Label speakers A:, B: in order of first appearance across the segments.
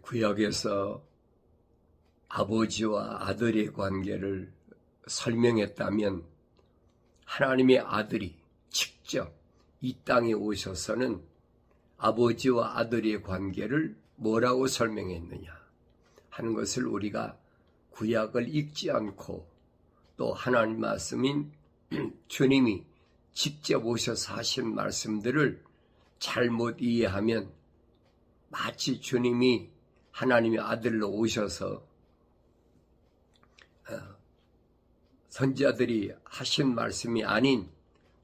A: 구약에서 아버지와 아들의 관계를 설명했다면 하나님의 아들이 직접 이 땅에 오셔서는 아버지와 아들의 관계를 뭐라고 설명했느냐 하는 것을 우리가 구약을 읽지 않고 또 하나님 말씀인 주님이 직접 오셔서 하신 말씀들을 잘못 이해하면 마치 주님이 하나님의 아들로 오셔서 선지자들이 하신 말씀이 아닌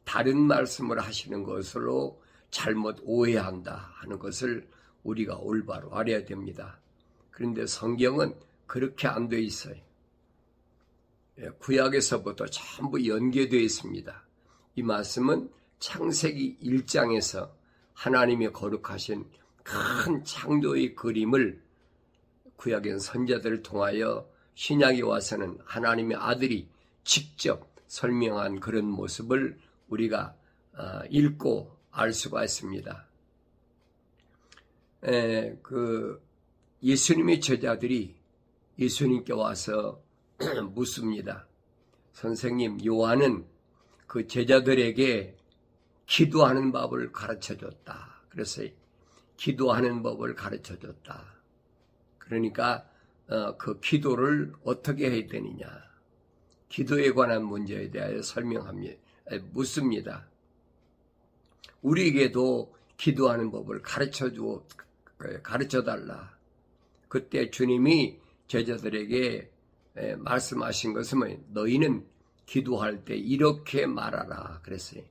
A: 다른 말씀을 하시는 것으로 잘못 오해한다 하는 것을 우리가 올바로 알아야 됩니다. 그런데 성경은 그렇게 안 돼 있어요. 구약에서부터 전부 연계되어 있습니다. 이 말씀은 창세기 1장에서 하나님이 거룩하신 큰 창조의 그림을 구약의 선지자들을 통하여 신약에 와서는 하나님의 아들이 직접 설명한 그런 모습을 우리가 읽고 알 수가 있습니다. 예수님의 제자들이 예수님께 와서 묻습니다. 선생님, 요한은 그 제자들에게 기도하는 법을 가르쳐줬다. 그래서 기도하는 법을 가르쳐줬다. 그러니까 그 기도를 어떻게 해야 되느냐. 기도에 관한 문제에 대하여 묻습니다. 우리에게도 기도하는 법을 가르쳐달라. 그때 주님이 제자들에게 말씀하신 것은 너희는 기도할 때 이렇게 말하라 그랬어요.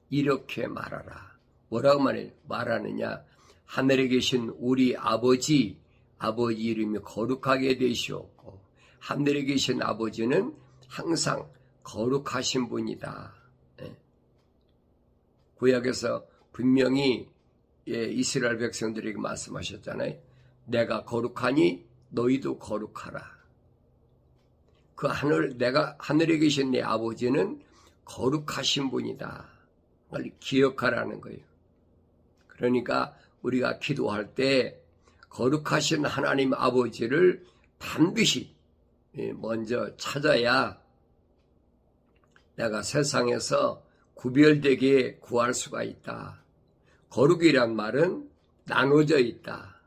A: 이렇게 말하라. 뭐라고 말하느냐. 하늘에 계신 우리 아버지 이름이 거룩하게 되시옵고 하늘에 계신 아버지는 항상 거룩하신 분이다. 구약에서 분명히 이스라엘 백성들에게 말씀하셨잖아요. 내가 거룩하니 너희도 거룩하라. 하늘에 계신 내 아버지는 거룩하신 분이다. 그걸 기억하라는 거예요. 그러니까 우리가 기도할 때 거룩하신 하나님 아버지를 반드시 먼저 찾아야 내가 세상에서 구별되게 구할 수가 있다. 거룩이란 말은 나눠져 있다.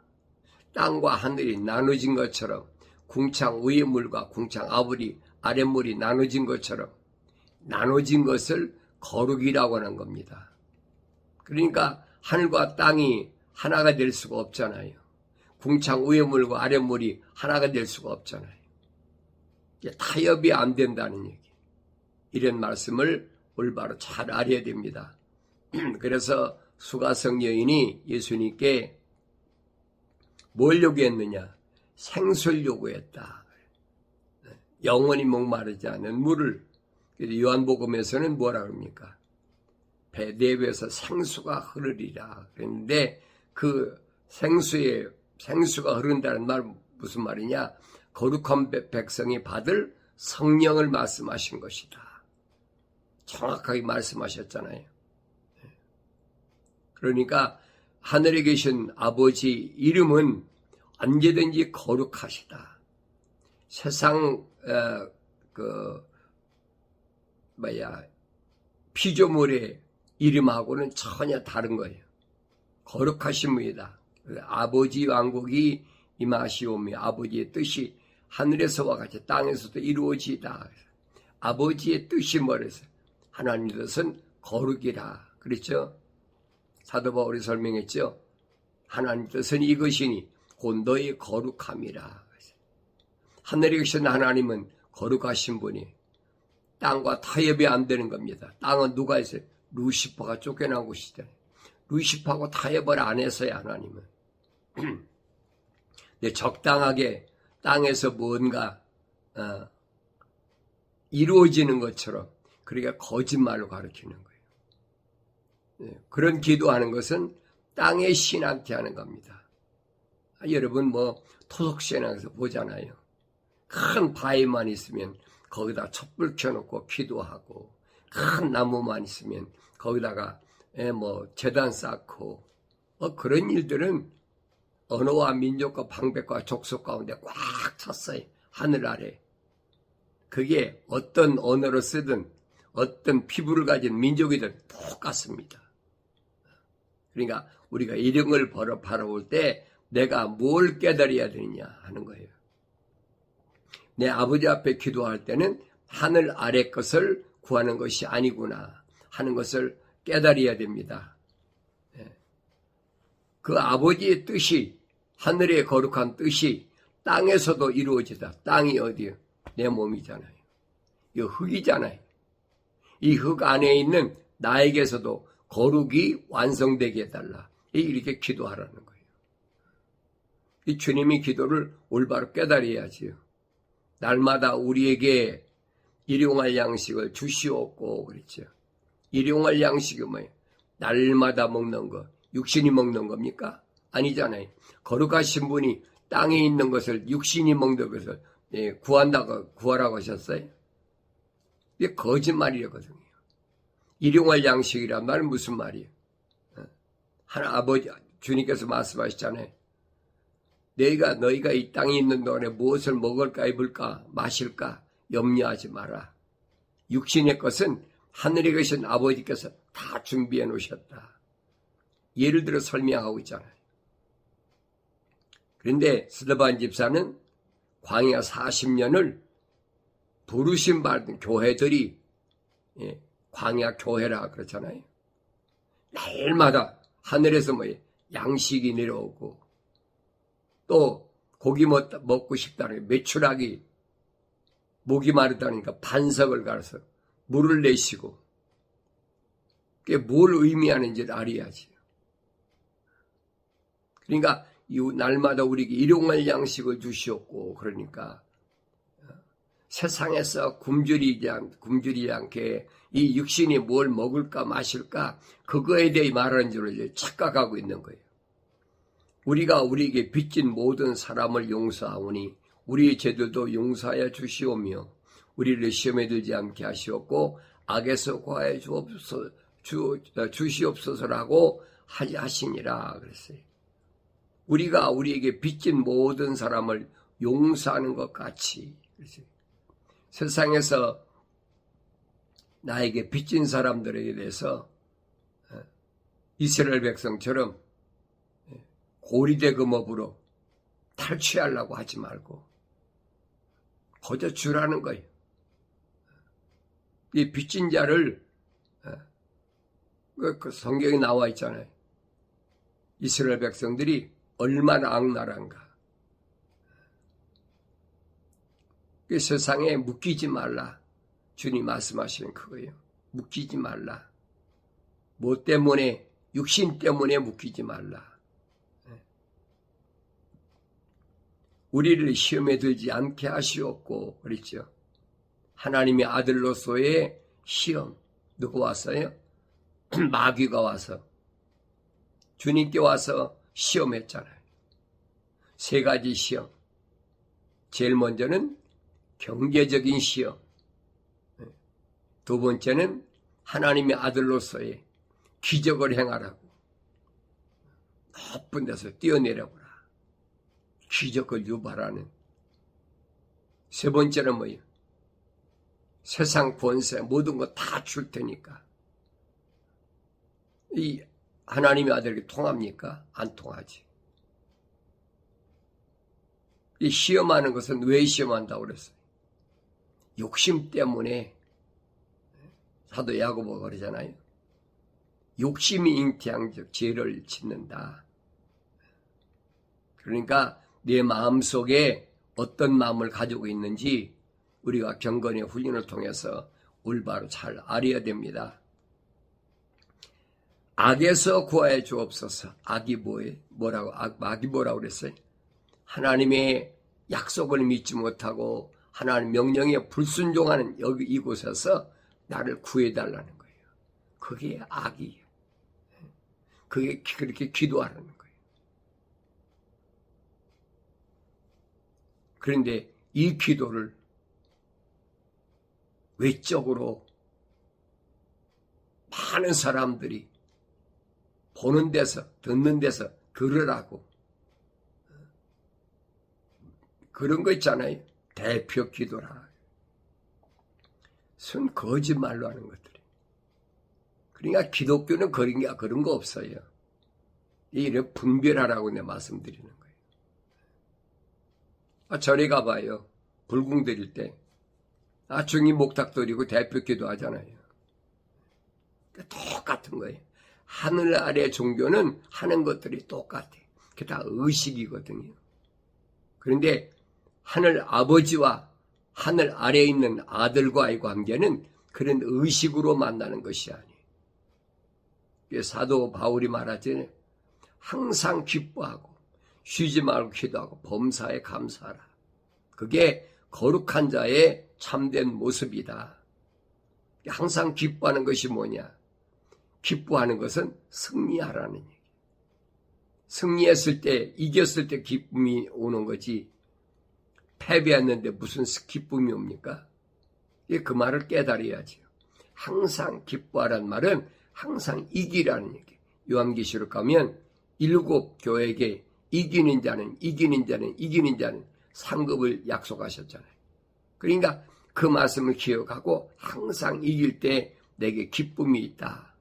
A: 땅과 하늘이 나눠진 것처럼 궁창 위의 물과 궁창 아랫물이 나눠진 것처럼 나눠진 것을 거룩이라고 하는 겁니다. 그러니까 하늘과 땅이 하나가 될 수가 없잖아요. 궁창 위의 물과 아랫물이 하나가 될 수가 없잖아요. 타협이 안 된다는 얘기. 이런 말씀을 올바로 잘 알아야 됩니다. 그래서 수가성 여인이 예수님께 뭘 요구했느냐? 생수를 요구했다. 영원히 목마르지 않은 물을. 요한복음에서는 뭐라 그럽니까? 내 배에서 생수가 흐르리라. 그런데 그 생수가 흐른다는 말 무슨 말이냐? 거룩한 백성이 받을 성령을 말씀하신 것이다. 정확하게 말씀하셨잖아요. 그러니까 하늘에 계신 아버지 이름은 언제든지 거룩하시다. 세상 피조물의 이름하고는 전혀 다른 거예요. 거룩하신 분이다. 아버지 왕국이 임하시오며 아버지의 뜻이 하늘에서와 같이 땅에서도 이루어지다. 아버지의 뜻이 뭐래서 하나님 뜻은 거룩이라. 그렇죠? 사도 바울이 설명했죠. 하나님 뜻은 이것이니 곧 너의 거룩함이라. 하늘에 계신 하나님은 거룩하신 분이 땅과 타협이 안 되는 겁니다. 땅은 누가 있어요? 루시퍼가 쫓겨난 곳이잖아요. 루시퍼하고 타협을 안 했어요. 하나님은. 근데 적당하게 땅에서 뭔가 이루어지는 것처럼 그러니까 거짓말로 가르치는 거예요. 그런 기도하는 것은 땅의 신한테 하는 겁니다. 여러분 토속신앙에서 보잖아요. 큰 바위만 있으면 거기다 촛불 켜놓고 기도하고 큰 나무만 있으면 거기다가 재단 쌓고 그런 일들은 언어와 민족과 방백과 족속 가운데 꽉 찼어요. 하늘 아래. 그게 어떤 언어를 쓰든 어떤 피부를 가진 민족이든 똑같습니다. 그러니까 우리가 이런 걸 바라볼 때 내가 뭘 깨달아야 되느냐 하는 거예요. 내 아버지 앞에 기도할 때는 하늘 아래 것을 구하는 것이 아니구나 하는 것을 깨달아야 됩니다. 그 아버지의 뜻이, 하늘의 거룩한 뜻이 땅에서도 이루어지다. 땅이 어디요? 내 몸이잖아요. 이 흙이잖아요. 이 흙 안에 있는 나에게서도 거룩이 완성되게 해달라. 이렇게 기도하라는 거예요. 이 주님이 기도를 올바로 깨달아야지요. 날마다 우리에게 일용할 양식을 주시옵고 그랬죠. 일용할 양식이 뭐예요? 날마다 먹는 것. 육신이 먹는 겁니까? 아니잖아요. 거룩하신 분이 땅에 있는 것을 육신이 먹는 것을 구하라고 하셨어요. 이게 거짓말이거든요. 일용할 양식이란 말은 무슨 말이에요? 하나 아버지 주님께서 말씀하셨잖아요. 너희가 이 땅에 있는 동안에 무엇을 먹을까 입을까 마실까 염려하지 마라. 육신의 것은 하늘에 계신 아버지께서 다 준비해 놓으셨다. 예를 들어 설명하고 있잖아요. 그런데 스데반 집사는 광야 40년을 부르심 받은 교회들이 광야 교회라 그렇잖아요. 날마다 하늘에서 양식이 내려오고 또 고기 먹고 싶다는 메추라기 목이 마르다니까 반석을 갈아서 물을 내시고 그게 뭘 의미하는지를 알아야지. 그러니까 이 날마다 우리에게 일용할 양식을 주시옵고 그러니까 세상에서 굶주리지 않게 이 육신이 뭘 먹을까 마실까 그거에 대해 말하는 줄 착각하고 있는 거예요. 우리가 우리에게 빚진 모든 사람을 용서하오니 우리의 죄들도 용서하여 주시오며 우리를 시험에 들지 않게 하시옵고 악에서 구하여 주시옵소서라고 하시니라 그랬어요. 우리가 우리에게 빚진 모든 사람을 용서하는 것 같이 그랬어요. 세상에서 나에게 빚진 사람들에 대해서 이스라엘 백성처럼 고리대금업으로 탈취하려고 하지 말고 거저 주라는 거예요. 이 빚진 자를 그 성경에 나와 있잖아요. 이스라엘 백성들이 얼마나 악랄한가. 그 세상에 묶이지 말라. 주님 말씀하시는 그거예요. 묶이지 말라. 뭐 때문에 육신 때문에 묶이지 말라. 우리를 시험에 들지 않게 하시옵고 그랬죠. 하나님의 아들로서의 시험. 누구 왔어요? 마귀가 와서 주님께 와서 시험했잖아요. 세 가지 시험. 제일 먼저는 경제적인 시험. 두 번째는 하나님의 아들로서의 기적을 행하라고. 높은 데서 뛰어내려보라. 기적을 유발하는. 세 번째는 뭐예요? 세상 권세 모든 거 다 줄 테니까. 이 하나님의 아들에게 통합니까? 안 통하지. 이 시험하는 것은 왜 시험한다고 그랬어요? 욕심 때문에. 사도 야고보가 그러잖아요. 욕심이 잉태한 죄를 짓는다. 그러니까 내 마음속에 어떤 마음을 가지고 있는지 우리가 경건의 훈련을 통해서 올바로 잘 알아야 됩니다. 악에서 구하여 주옵소서. 악이 뭐라고? 악이 뭐라고 그랬어요? 하나님의 약속을 믿지 못하고 하나님 명령에 불순종하는 여기 이곳에서 나를 구해달라는 거예요. 그게 악이에요. 그게 그렇게 기도하라는 거예요. 그런데 이 기도를 외적으로 많은 사람들이 보는 데서 듣는 데서 들으라고 그런 거 있잖아요. 대표 기도라. 순 거짓말로 하는 것들이. 그러니까 기독교는 그런 거 없어요. 이래 분별하라고 내가 말씀드리는 거예요. 절에 가봐요. 불궁 드릴 때. 중이 목탁 드리고 대표 기도 하잖아요. 똑같은 거예요. 하늘 아래 종교는 하는 것들이 똑같아요. 그게 다 의식이거든요. 그런데 하늘 아버지와 하늘 아래에 있는 아들과의 관계는 그런 의식으로 만나는 것이 아니에요. 사도 바울이 말하지, 항상 기뻐하고 쉬지 말고 기도하고 범사에 감사하라. 그게 거룩한 자의 참된 모습이다. 항상 기뻐하는 것이 뭐냐? 기뻐하는 것은 승리하라는 얘기. 승리했을 때, 이겼을 때 기쁨이 오는 거지, 패배했는데 무슨 기쁨이 옵니까? 그 말을 깨달아야지요. 항상 기뻐하라는 말은 항상 이기라는 얘기. 요한계시록 가면 7 교회에게 이기는 자는 상급을 약속하셨잖아요. 그러니까 그 말씀을 기억하고 항상 이길 때 내게 기쁨이 있다.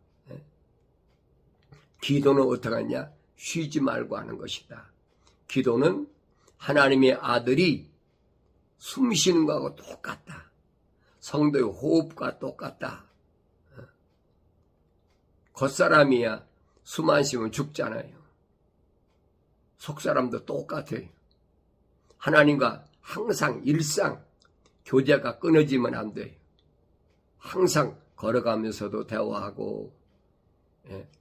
A: 기도는 어떻게 하냐? 쉬지 말고 하는 것이다. 기도는 하나님의 아들이 숨 쉬는 거하고 똑같다. 성도의 호흡과 똑같다. 겉사람이야 숨 안 쉬면 죽잖아요. 속사람도 똑같아요. 하나님과 항상 일상 교제가 끊어지면 안 돼요. 항상 걸어가면서도 대화하고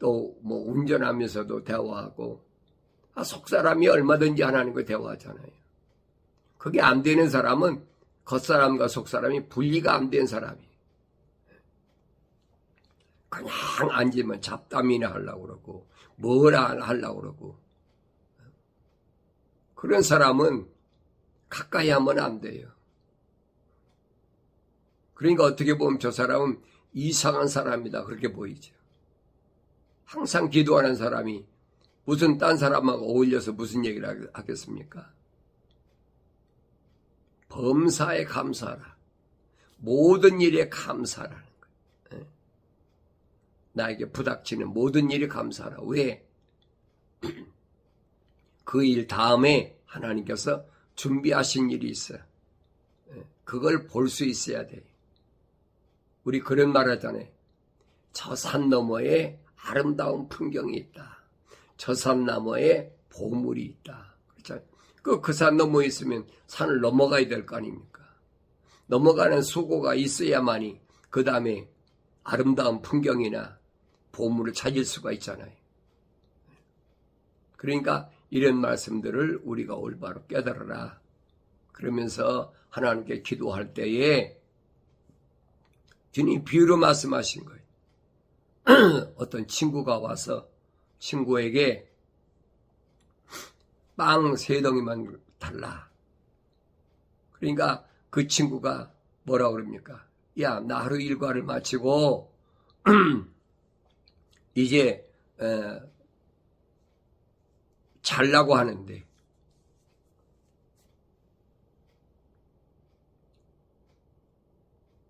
A: 또 뭐 운전하면서도 대화하고 속사람이 얼마든지 하나님과 대화하잖아요. 그게 안 되는 사람은 겉사람과 속사람이 분리가 안 된 사람이에요. 그냥 앉으면 잡담이나 하려고 그러고 뭐라 하려고 그러고 그런 사람은 가까이 하면 안 돼요. 그러니까 어떻게 보면 저 사람은 이상한 사람이다 그렇게 보이죠. 항상 기도하는 사람이 무슨 딴 사람하고 어울려서 무슨 얘기를 하겠습니까? 범사에 감사하라. 모든 일에 감사하라는 거예요. 나에게 부닥치는 모든 일에 감사하라. 왜? 그 일 다음에 하나님께서 준비하신 일이 있어요. 그걸 볼 수 있어야 돼요. 우리 그런 말 하잖아요. 저 산 너머에 아름다운 풍경이 있다. 저 산 너머에 보물이 있다. 그렇죠? 그 산 너머에 있으면 산을 넘어가야 될 거 아닙니까? 넘어가는 수고가 있어야만이 그 다음에 아름다운 풍경이나 보물을 찾을 수가 있잖아요. 그러니까 이런 말씀들을 우리가 올바로 깨달아라. 그러면서 하나님께 기도할 때에 주님 비유로 말씀하신 거예요. 어떤 친구가 와서 친구에게 빵 3덩이만 달라. 그러니까 그 친구가 뭐라고 그럽니까? 야, 나 하루 일과를 마치고 이제 잘라고 하는데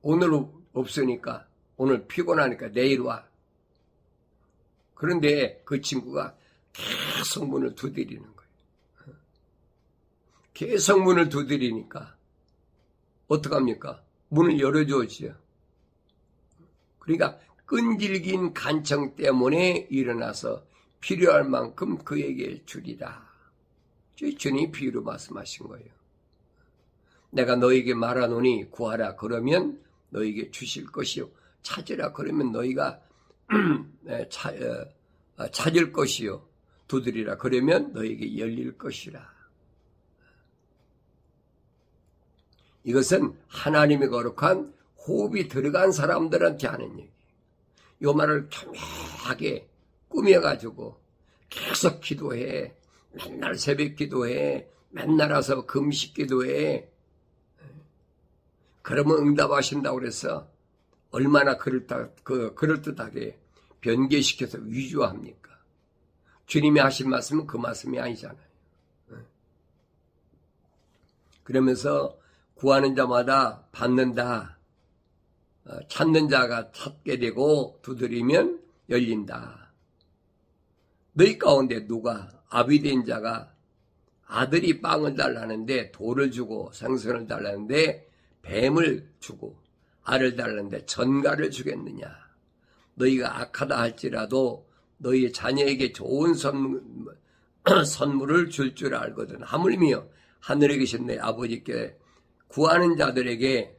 A: 오늘 없으니까 오늘 피곤하니까 내일 와. 그런데 그 친구가 계속 문을 두드리는 거예요. 계속 문을 두드리니까 어떡합니까? 문을 열어줘야지요. 그러니까 끈질긴 간청 때문에 일어나서 필요할 만큼 그에게 주리라. 주님이 비유로 말씀하신 거예요. 내가 너에게 말하노니 구하라 그러면 너에게 주실 것이요. 찾으라 그러면 너희가 찾을 것이요. 두드리라 그러면 너에게 열릴 것이라. 이것은 하나님의 거룩한 호흡이 들어간 사람들한테 하는 얘기. 이 말을 교묘하게 꾸며가지고 계속 기도해. 맨날 새벽 기도해. 맨날 와서 금식 기도해. 그러면 응답하신다고 그래서 얼마나 그럴듯하게 변개시켜서 위조합니까? 주님이 하신 말씀은 그 말씀이 아니잖아요. 그러면서 구하는 자마다 받는다. 찾는 자가 찾게 되고 두드리면 열린다. 너희 가운데 누가 아비된 자가 아들이 빵을 달라는데 돌을 주고 생선을 달라는데 뱀을 주고 알을 달라는데 전갈을 주겠느냐. 너희가 악하다 할지라도 너희 자녀에게 좋은 선물을 줄 줄 알거든. 하물며 하늘에 계신 내 아버지께 구하는 자들에게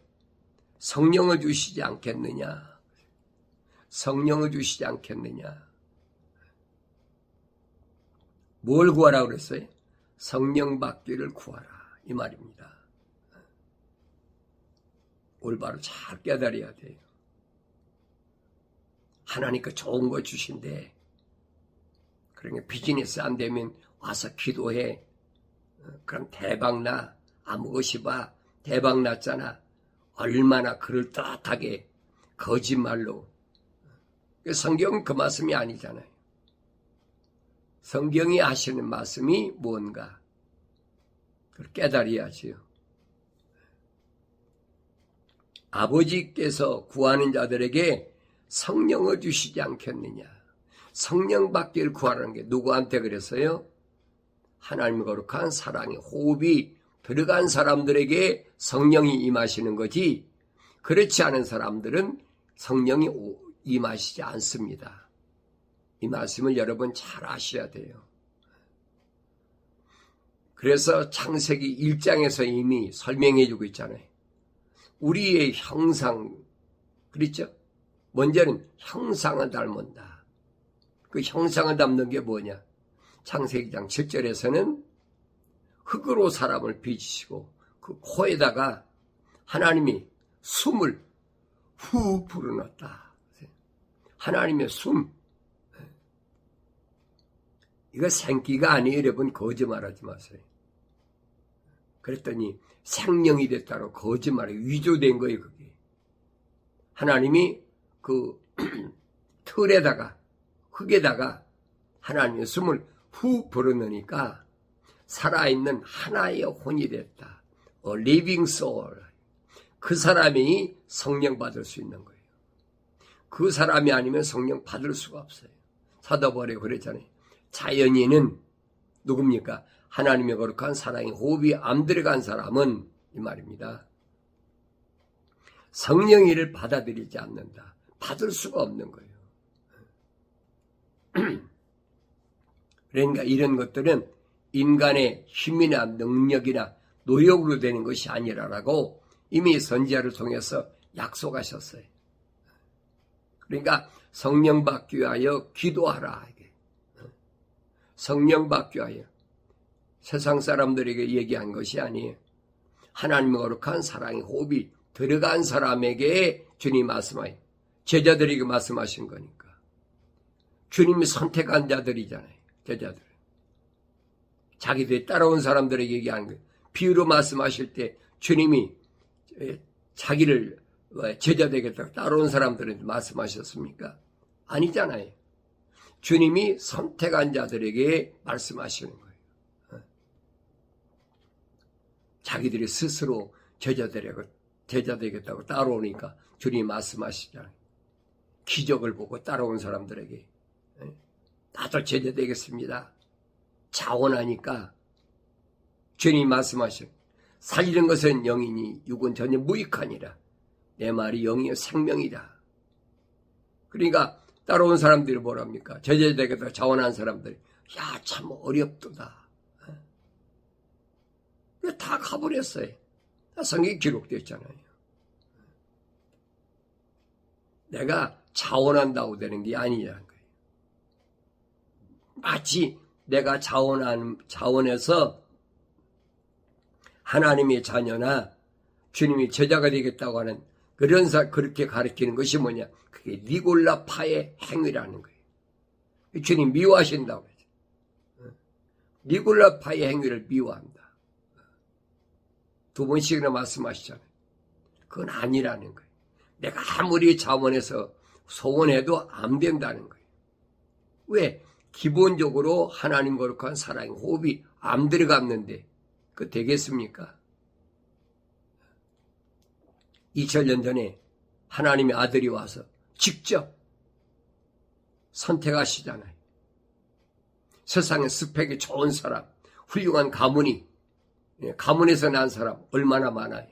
A: 성령을 주시지 않겠느냐. 성령을 주시지 않겠느냐. 뭘 구하라 그랬어요? 성령 받기를 구하라. 이 말입니다. 올바로 잘 깨달아야 돼요. 하나님께 좋은 거 주신대. 그러니까 비즈니스 안 되면 와서 기도해. 그럼 대박나. 아무것이 봐. 대박 났잖아. 얼마나 그럴듯하게 거짓말로. 성경은 그 말씀이 아니잖아요. 성경이 하시는 말씀이 뭔가. 그걸 깨달아야지요. 아버지께서 구하는 자들에게 성령을 주시지 않겠느냐. 성령 받기를 구하라는 게 누구한테 그랬어요? 하나님의 거룩한 사랑의 호흡이 들어간 사람들에게 성령이 임하시는 거지, 그렇지 않은 사람들은 성령이 임하시지 않습니다. 이 말씀을 여러분 잘 아셔야 돼요. 그래서 창세기 1장에서 이미 설명해 주고 있잖아요. 우리의 형상, 그렇죠? 먼저는 형상을 닮는다. 그 형상을 닮는 게 뭐냐? 창세기 2장 7절에서는 흙으로 사람을 빚으시고 그 코에다가 하나님이 숨을 후 불어넣었다. 하나님의 숨. 이거 생기가 아니에요. 여러분 거짓말하지 마세요. 그랬더니 생명이 됐다고 거짓말에 위조된 거예요. 그게. 하나님이 그 틀에다가 흙에다가 하나님의 숨을 후 불어넣으니까 살아있는 하나의 혼이 됐다. A living soul. 그 사람이 성령 받을 수 있는 거예요. 그 사람이 아니면 성령 받을 수가 없어요. 사도 바울이 그랬잖아요. 자연인은 누굽니까? 하나님의 거룩한 사랑의 호흡이 안 들어간 사람은, 이 말입니다. 성령이를 받아들이지 않는다. 받을 수가 없는 거예요. 그러니까 이런 것들은 인간의 힘이나 능력이나 노력으로 되는 것이 아니라라고 이미 선지자를 통해서 약속하셨어요. 그러니까 성령 받기 위하여 기도하라. 성령 받기 위하여. 세상 사람들에게 얘기한 것이 아니에요. 하나님의 거룩한 사랑의 호흡이 들어간 사람에게 주님이 말씀하여 제자들에게 말씀하신 거니까. 주님이 선택한 자들이잖아요. 제자들. 자기들이 따라온 사람들에게 얘기하는 거예요. 비유로 말씀하실 때 주님이 자기를 제자되게 따라온 사람들한테 말씀하셨습니까? 아니잖아요. 주님이 선택한 자들에게 말씀하시는 거예요. 자기들이 스스로 제자되겠다고 따라오니까 주님이 말씀하시잖아요. 기적을 보고 따라온 사람들에게 나도 제자되겠습니다. 자원하니까 주님이 말씀하셔. 살리는 것은 영이니 육은 전혀 무익하니라. 내 말이 영이요 생명이다. 그러니까 따라온 사람들이 뭐랍니까? 제자되겠다고 자원한 사람들이 야, 참 어렵도다. 다 가버렸어요. 성경에 기록되어 있잖아요. 내가 자원한다고 되는 게 아니라는 거예요. 마치 내가 자원해서 하나님의 자녀나 주님이 제자가 되겠다고 하는 그렇게 가르치는 것이 뭐냐? 그게 니골라파의 행위라는 거예요. 주님 미워하신다고 그러죠. 니골라파의 행위를 미워한다. 2번씩이나 말씀하시잖아요. 그건 아니라는 거예요. 내가 아무리 자원해서 소원해도 안 된다는 거예요. 왜? 기본적으로 하나님 거룩한 사랑의 호흡이 안 들어갔는데 그 되겠습니까? 2000년 전에 하나님의 아들이 와서 직접 선택하시잖아요. 세상에 스펙이 좋은 사람, 훌륭한 가문이, 가문에서 난 사람 얼마나 많아요.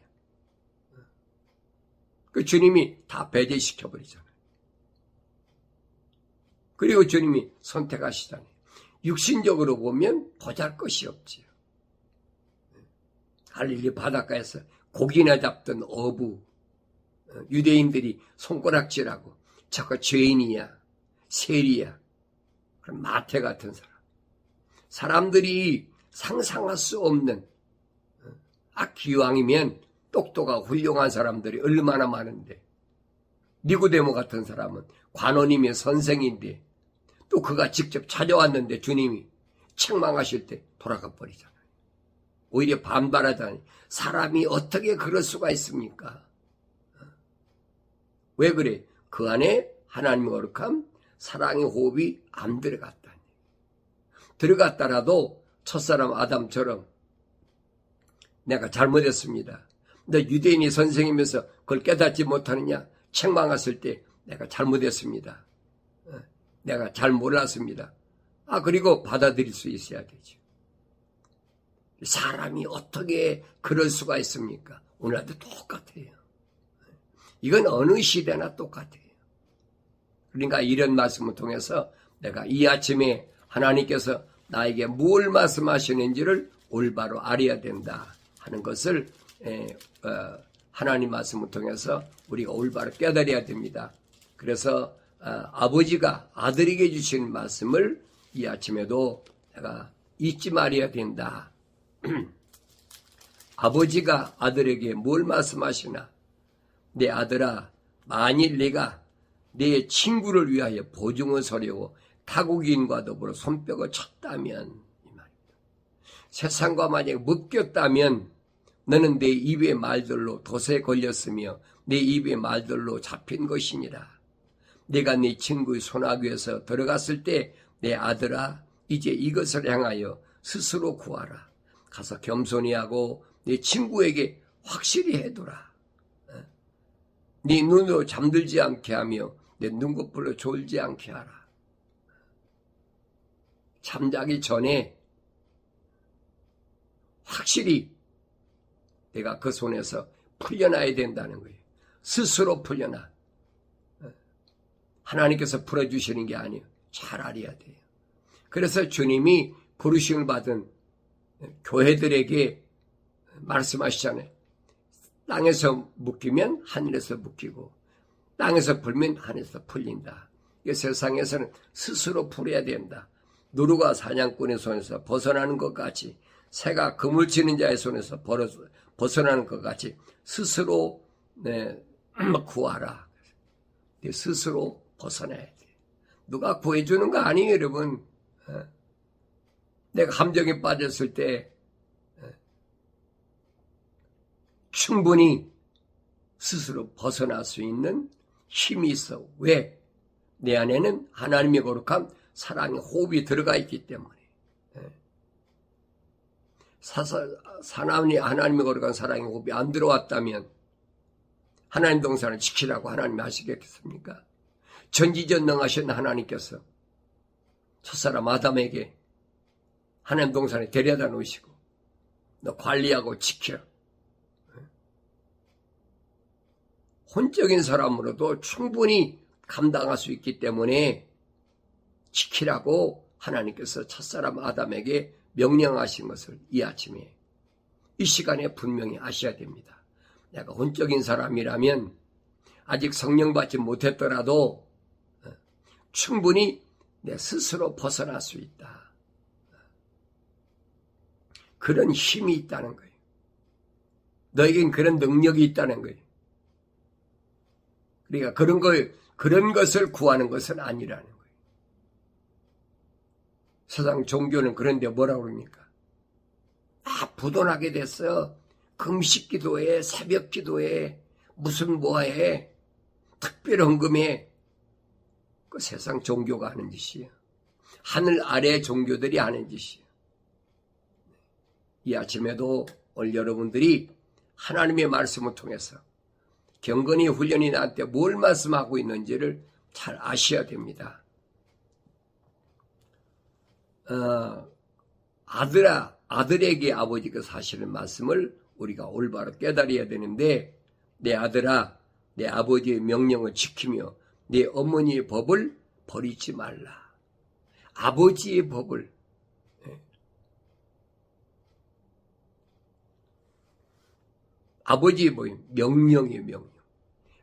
A: 그 주님이 다 배제시켜버리잖아요. 그리고 주님이 선택하시잖아요. 육신적으로 보면 보잘것이 없지요. 갈릴리 바닷가에서 고기나 잡던 어부, 유대인들이 손가락질하고 저거 죄인이야, 세리야, 그런 마태 같은 사람. 사람들이 상상할 수 없는, 기왕이면 똑똑하고 훌륭한 사람들이 얼마나 많은데, 니고데모 같은 사람은 관원이며 선생인데 또 그가 직접 찾아왔는데 주님이 책망하실 때 돌아가 버리잖아요. 오히려 반발하다니, 사람이 어떻게 그럴 수가 있습니까? 왜 그래? 그 안에 하나님의 거룩함, 사랑의 호흡이 안 들어갔다니. 들어갔더라도 첫사람 아담처럼 내가 잘못했습니다. 너 유대인이 선생이면서 그걸 깨닫지 못하느냐? 책망했을 때 내가 잘못했습니다. 내가 잘 몰랐습니다. 그리고 받아들일 수 있어야 되죠. 사람이 어떻게 그럴 수가 있습니까? 오늘도 똑같아요. 이건 어느 시대나 똑같아요. 그러니까 이런 말씀을 통해서 내가 이 아침에 하나님께서 나에게 뭘 말씀하시는지를 올바로 알아야 된다 하는 것을 하나님 말씀을 통해서 우리가 올바로 깨달아야 됩니다. 그래서 아버지가 아들에게 주신 말씀을 이 아침에도 내가 잊지 말아야 된다. 아버지가 아들에게 뭘 말씀하시나? 내 아들아, 만일 내가 내 친구를 위하여 보증을 서려고 타국인과 더불어 손뼉을 쳤다면, 이 말입니다. 세상과 만약에 묶였다면 너는 내 입의 말들로 덫에 걸렸으며 내 입의 말들로 잡힌 것이니라. 내가 네 친구의 손아귀에서 들어갔을 때 내 아들아, 이제 이것을 향하여 스스로 구하라. 가서 겸손히 하고 네 친구에게 확실히 해두라. 네 눈으로 잠들지 않게 하며 내 눈꺼풀로 졸지 않게 하라. 잠자기 전에 확실히 내가 그 손에서 풀려나야 된다는 거예요. 스스로 풀려나. 하나님께서 풀어주시는 게 아니에요. 잘 알아야 돼요. 그래서 주님이 부르심을 받은 교회들에게 말씀하시잖아요. 땅에서 묶이면 하늘에서 묶이고 땅에서 풀면 하늘에서 풀린다. 이 세상에서는 스스로 풀어야 된다. 누루가 사냥꾼의 손에서 벗어나는 것 같이, 새가 그물 치는 자의 손에서 벗어나는 것 같이 스스로 구하라. 스스로 벗어나야 돼. 누가 구해주는 거 아니에요, 여러분. 내가 함정에 빠졌을 때 충분히 스스로 벗어날 수 있는 힘이 있어. 왜? 내 안에는 하나님의 거룩함, 사랑의 호흡이 들어가 있기 때문에. 하나님의 거룩한 사랑의 호흡이 안 들어왔다면 하나님 동산을 지키라고 하나님이 하시겠습니까? 전지전능하신 하나님께서 첫사람 아담에게 하나님 동산에 데려다 놓으시고 너 관리하고 지켜. 혼적인 사람으로도 충분히 감당할 수 있기 때문에 지키라고 하나님께서 첫사람 아담에게 명령하신 것을 이 아침에 이 시간에 분명히 아셔야 됩니다. 내가 혼적인 사람이라면 아직 성령 받지 못했더라도 충분히 내 스스로 벗어날 수 있다. 그런 힘이 있다는 거예요. 너에겐 그런 능력이 있다는 거예요. 그러니까 그런 것을 구하는 것은 아니라는 거예요. 세상 종교는 그런데 뭐라고 그럽니까? 부도나게 됐어. 금식 기도해, 새벽 기도해, 무슨 뭐해, 특별 헌금해. 그 세상 종교가 하는 짓이에요. 하늘 아래 종교들이 하는 짓이에요. 이 아침에도 오늘 여러분들이 하나님의 말씀을 통해서 경건의 훈련이 나한테 뭘 말씀하고 있는지를 잘 아셔야 됩니다. 아들에게 아버지께서 하시는 말씀을 우리가 올바로 깨달아야 되는데, 내 아들아, 내 아버지의 명령을 지키며 내 어머니의 법을 버리지 말라. 아버지의 법을, 아버지의 법이 명령이에요, 명령.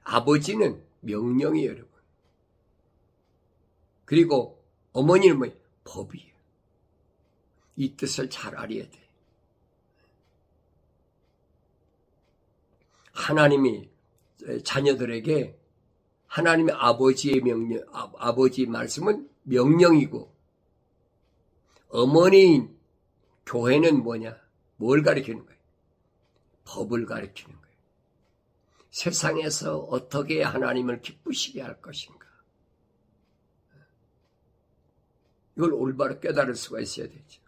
A: 아버지는 명령이에요, 여러분. 그리고 어머니는 뭐예요? 법이에요. 이 뜻을 잘 알아야 돼. 하나님이 자녀들에게 하나님의 아버지의 명령, 아버지의 말씀은 명령이고, 어머니인 교회는 뭐냐? 뭘 가르치는 거예요? 법을 가르치는 거예요. 세상에서 어떻게 하나님을 기쁘시게 할 것인가? 이걸 올바로 깨달을 수가 있어야 되죠.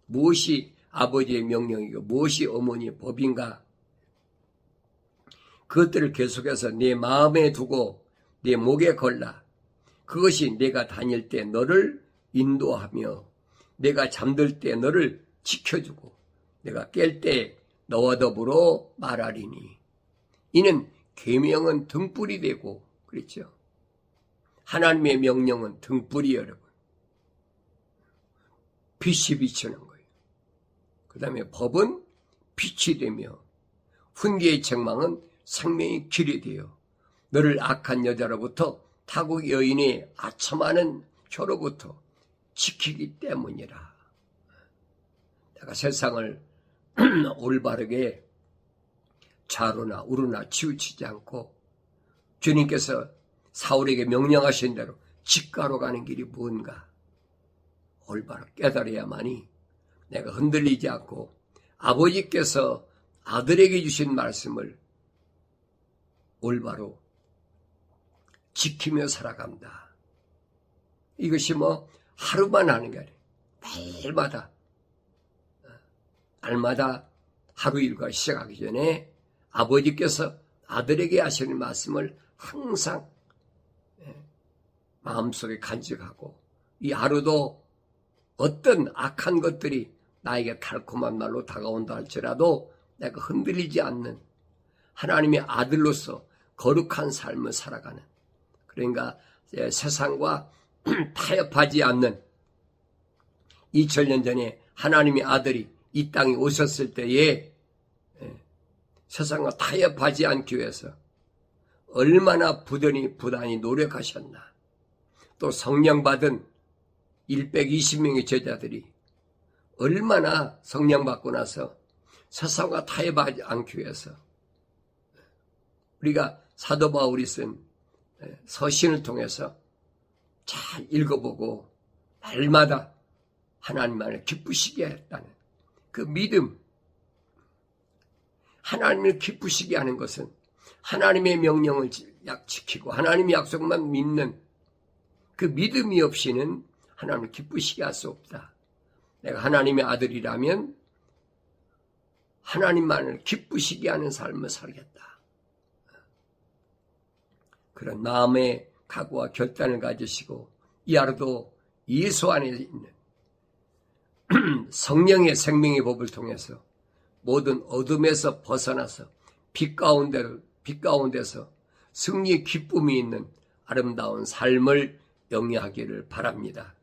A: 무엇이 아버지의 명령이고 무엇이 어머니의 법인가? 그것들을 계속해서 내 마음에 두고 내 목에 걸라. 그것이 내가 다닐 때 너를 인도하며 내가 잠들 때 너를 지켜주고 내가 깰 때 너와 더불어 말하리니. 이는 계명은 등불이 되고, 그렇죠? 하나님의 명령은 등불이 여러분. 빛이 비추는 거예요. 그 다음에 법은 빛이 되며 훈계의 책망은 생명의 길이 되어 너를 악한 여자로부터 타국 여인의 아첨하는 혀로부터 지키기 때문이라. 내가 세상을 올바르게 좌로나 우로나 치우치지 않고 주님께서 사울에게 명령하신 대로 직가로 가는 길이 무언가 올바로 깨달아야만이 내가 흔들리지 않고 아버지께서 아들에게 주신 말씀을 올바로 지키며 살아간다. 이것이 하루만 하는 게 아니에요. 매일마다 날마다 하루 일과 시작하기 전에 아버지께서 아들에게 하시는 말씀을 항상 마음속에 간직하고 이 하루도 어떤 악한 것들이 나에게 달콤한 말로 다가온다 할지라도 내가 흔들리지 않는 하나님의 아들로서 거룩한 삶을 살아가는, 그러니까 세상과 타협하지 않는 2000년 전에 하나님의 아들이 이 땅에 오셨을 때에 세상과 타협하지 않기 위해서 얼마나 부단히 노력하셨나. 또 성령 받은 120명의 제자들이 얼마나 성령 받고 나서 세상과 타협하지 않기 위해서 우리가 사도 바울이 쓴 서신을 통해서 잘 읽어보고 날마다 하나님만을 기쁘시게 했다는 그 믿음, 하나님을 기쁘시게 하는 것은 하나님의 명령을 지키고 하나님의 약속만 믿는 그 믿음이 없이는 하나님을 기쁘시게 할 수 없다. 내가 하나님의 아들이라면 하나님만을 기쁘시게 하는 삶을 살겠다. 그런 마음의 각오와 결단을 가지시고 이 하루도 예수 안에 있는 성령의 생명의 법을 통해서 모든 어둠에서 벗어나서 빛 가운데서 승리의 기쁨이 있는 아름다운 삶을 영위하기를 바랍니다.